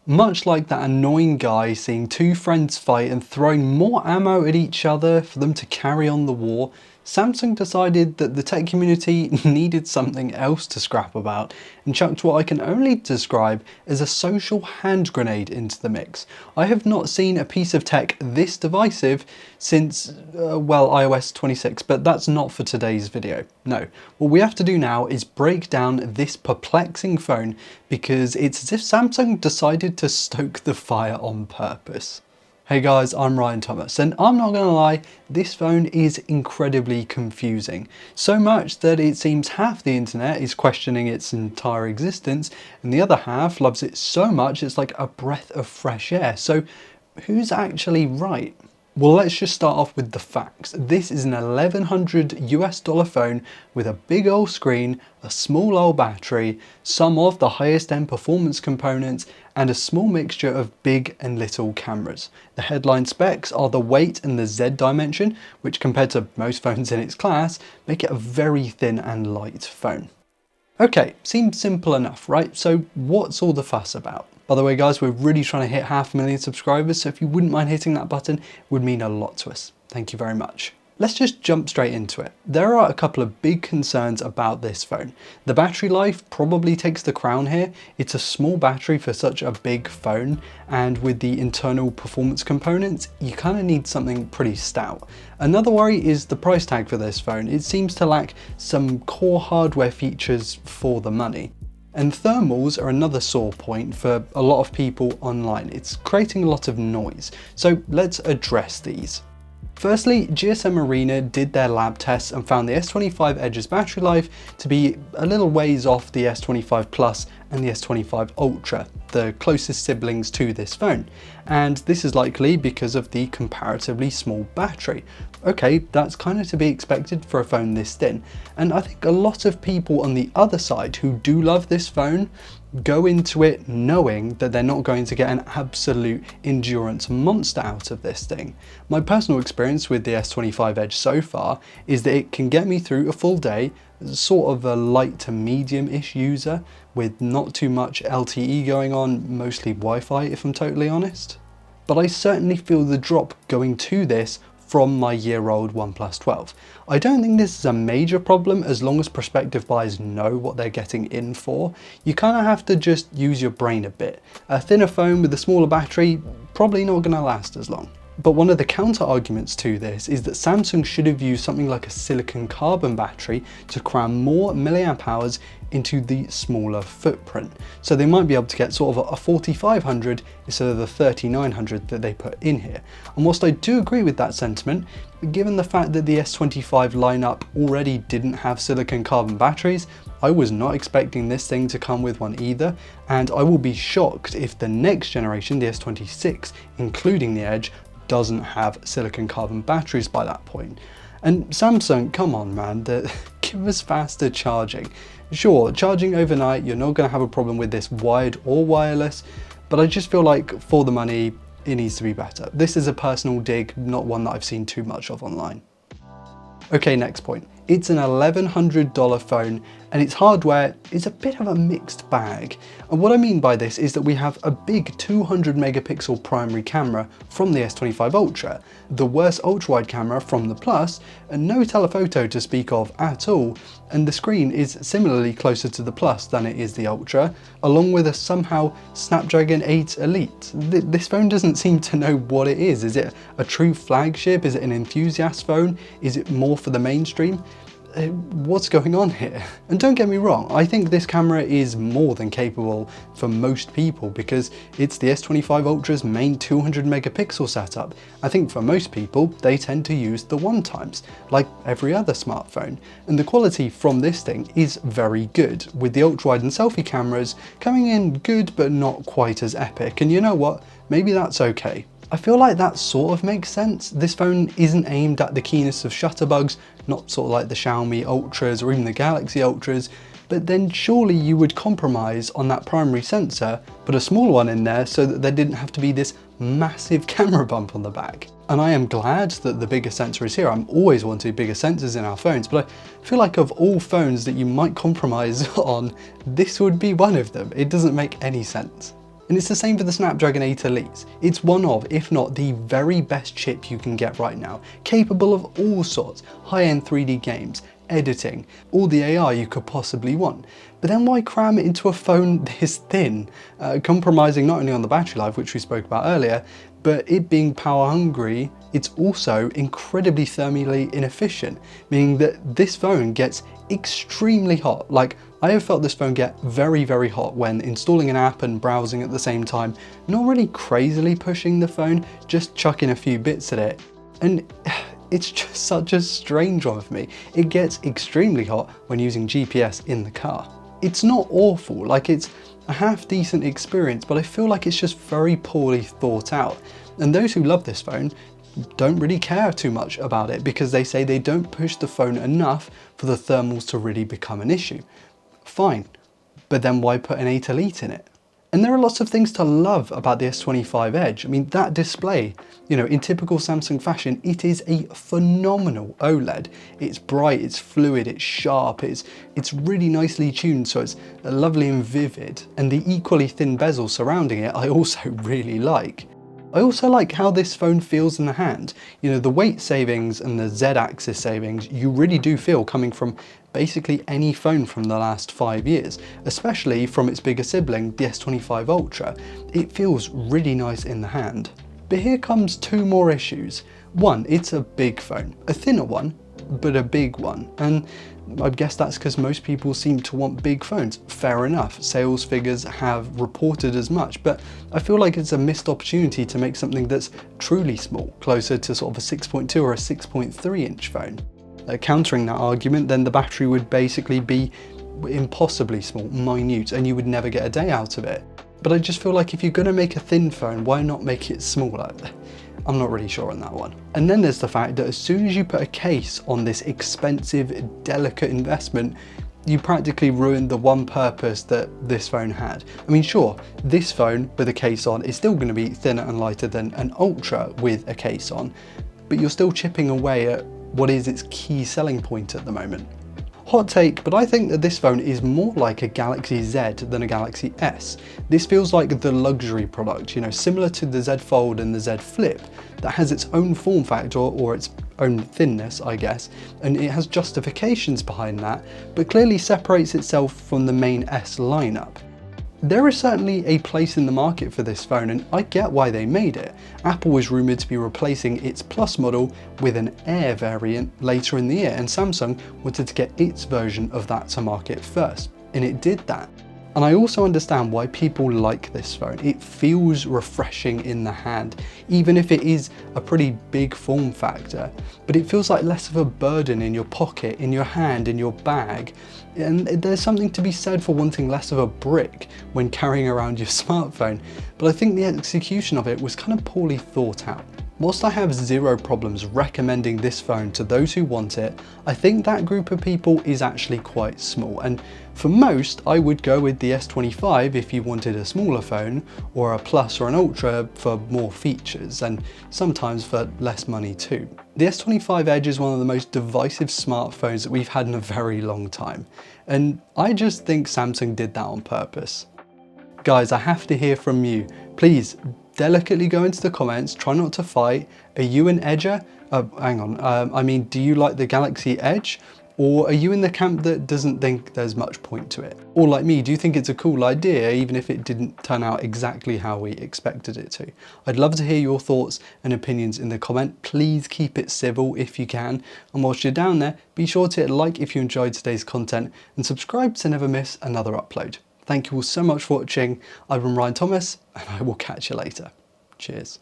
Much like that annoying guy seeing two friends fight and throwing more ammo at each other for them to carry on the war, Samsung decided that the tech community needed something else to scrap about and chucked what I can only describe as a social hand grenade into the mix. I have not seen a piece of tech this divisive since, well, iOS 26, but that's not for today's video. No, what we have to do now is break down this perplexing phone because it's as if Samsung decided to stoke the fire on purpose. Hey guys, I'm Ryan Thomas, and I'm not gonna lie, this phone is incredibly confusing. So much that it seems half the internet is questioning its entire existence, and the other half loves it so much it's like a breath of fresh air. So who's actually right? Well, let's just start off with the facts. This is an $1,100 phone with a big old screen, a small old battery, some of the highest end performance components, and a small mixture of big and little cameras. The headline specs are the weight and the Z dimension, which compared to most phones in its class, make it a very thin and light phone. Okay, seems simple enough, right? So what's all the fuss about? By the way guys, we're really trying to hit 500,000 subscribers, so if you wouldn't mind hitting that button, it would mean a lot to us. Thank you very much. Let's just jump straight into it. There are a couple of big concerns about this phone. The battery life probably takes the crown here. It's a small battery for such a big phone, and with the internal performance components, you kind of need something pretty stout. Another worry is the price tag for this phone. It seems to lack some core hardware features for the money. And thermals are another sore point for a lot of people online. It's creating a lot of noise. So let's address these. Firstly, GSM Arena did their lab tests and found the S25 Edge's battery life to be a little ways off the S25 Plus and the S25 Ultra, the closest siblings to this phone. And this is likely because of the comparatively small battery. Okay, that's kind of to be expected for a phone this thin. And I think a lot of people on the other side who do love this phone go into it knowing that they're not going to get an absolute endurance monster out of this thing. My personal experience with the S25 Edge so far is that it can get me through a full day, sort of a light to medium-ish user with not too much LTE going on, mostly Wi-Fi if I'm totally honest. But I certainly feel the drop going to this from my year-old OnePlus 12. I don't think this is a major problem as long as prospective buyers know what they're getting in for. You kind of have to just use your brain a bit. A thinner phone with a smaller battery, probably not going to last as long. But one of the counter arguments to this is that Samsung should have used something like a silicon carbon battery to cram more milliamp hours into the smaller footprint. So they might be able to get sort of a 4500 instead of the 3900 that they put in here. And whilst I do agree with that sentiment, given the fact that the S25 lineup already didn't have silicon carbon batteries, I was not expecting this thing to come with one either, and I will be shocked if the next generation, the S26, including the Edge, doesn't have silicon carbon batteries by that point. And Samsung, come on man, give us faster charging. Sure, charging overnight, you're not going to have a problem with this wired or wireless, but I just feel like for the money, it needs to be better. This is a personal dig, not one that I've seen too much of online. Okay, next point. It's an $1,100 phone and its hardware is a bit of a mixed bag. And what I mean by this is that we have a big 200 megapixel primary camera from the S25 Ultra, the worst ultra-wide camera from the Plus, and no telephoto to speak of at all, and the screen is similarly closer to the Plus than it is the Ultra, along with a somehow Snapdragon 8 Elite. This phone doesn't seem to know what it is. Is it a true flagship? Is it an enthusiast phone? Is it more for the mainstream? What's going on here? And don't get me wrong, I think this camera is more than capable for most people because it's the S25 Ultra's main 200 megapixel setup. I think for most people, they tend to use the 1x, like every other smartphone. And the quality from this thing is very good, with the ultra-wide and selfie cameras coming in good but not quite as epic. And you know what? Maybe that's okay. I feel like that sort of makes sense. This phone isn't aimed at the keenest of shutterbugs, not sort of like the Xiaomi Ultras or even the Galaxy Ultras, but then surely you would compromise on that primary sensor, put a smaller one in there so that there didn't have to be this massive camera bump on the back. And I am glad that the bigger sensor is here. I'm always wanting bigger sensors in our phones, but I feel like of all phones that you might compromise on, this would be one of them. It doesn't make any sense. And it's the same for the Snapdragon 8 Elite. It's one of, if not the very best chip you can get right now, capable of all sorts, high-end 3D games, editing, all the AI you could possibly want. But then why cram it into a phone this thin, compromising not only on the battery life, which we spoke about earlier, but it being power hungry, it's also incredibly thermally inefficient, meaning that this phone gets extremely hot. Like, I have felt this phone get very, very hot when installing an app and browsing at the same time, not really crazily pushing the phone, just chucking a few bits at it. And it's just such a strange one for me. It gets extremely hot when using GPS in the car. It's not awful, like it's a half decent experience, but I feel like it's just very poorly thought out. And those who love this phone don't really care too much about it because they say they don't push the phone enough for the thermals to really become an issue. Fine, but then why put an 8 Elite in it? And there are lots of things to love about the S25 Edge. I mean, that display, you know, in typical Samsung fashion, it is a phenomenal OLED. It's bright, it's fluid, it's sharp, it's really nicely tuned, so it's lovely and vivid. And the equally thin bezel surrounding it, I also really like. I also like how this phone feels in the hand. You know, the weight savings and the Z-axis savings you really do feel coming from basically any phone from the last 5 years, especially from its bigger sibling, the S25 Ultra. It feels really nice in the hand. But here comes two more issues. One, it's a big phone, a thinner one, but a big one. And I guess that's because most people seem to want big phones. Fair enough, sales figures have reported as much, but I feel like it's a missed opportunity to make something that's truly small, closer to sort of a 6.2 or a 6.3 inch phone. Countering that argument, then the battery would basically be impossibly small, minute, and you would never get a day out of it. But I just feel like if you're going to make a thin phone, why not make it smaller? I'm not really sure on that one. And then there's the fact that as soon as you put a case on this expensive, delicate investment, you practically ruined the one purpose that this phone had. I mean, sure, this phone with a case on is still going to be thinner and lighter than an Ultra with a case on, but you're still chipping away at what is its key selling point at the moment. Hot take, but I think that this phone is more like a Galaxy Z than a Galaxy S. This feels like the luxury product, you know, similar to the Z Fold and the Z Flip, that has its own form factor or its own thinness, I guess, and it has justifications behind that, but clearly separates itself from the main S lineup. There is certainly a place in the market for this phone, and I get why they made it. Apple was rumoured to be replacing its Plus model with an Air variant later in the year, and Samsung wanted to get its version of that to market first, and it did that. And I also understand why people like this phone. It feels refreshing in the hand, even if it is a pretty big form factor, but it feels like less of a burden in your pocket, in your hand, in your bag. And there's something to be said for wanting less of a brick when carrying around your smartphone, but I think the execution of it was kind of poorly thought out. Whilst I have zero problems recommending this phone to those who want it, I think that group of people is actually quite small, and for most I would go with the S25 if you wanted a smaller phone, or a Plus or an Ultra for more features, and sometimes for less money too. The S25 Edge is one of the most divisive smartphones that we've had in a very long time, and I just think Samsung did that on purpose. Guys, I have to hear from you. Please, delicately go into the comments, try not to fight. Are you an edger? I mean, do you like the Galaxy Edge? Or are you in the camp that doesn't think there's much point to it? Or like me, do you think it's a cool idea even if it didn't turn out exactly how we expected it to? I'd love to hear your thoughts and opinions in the comment. Please keep it civil if you can. And whilst you're down there, be sure to hit like if you enjoyed today's content and subscribe to never miss another upload. Thank you all so much for watching. I've been Ryan Thomas, and I will catch you later. Cheers.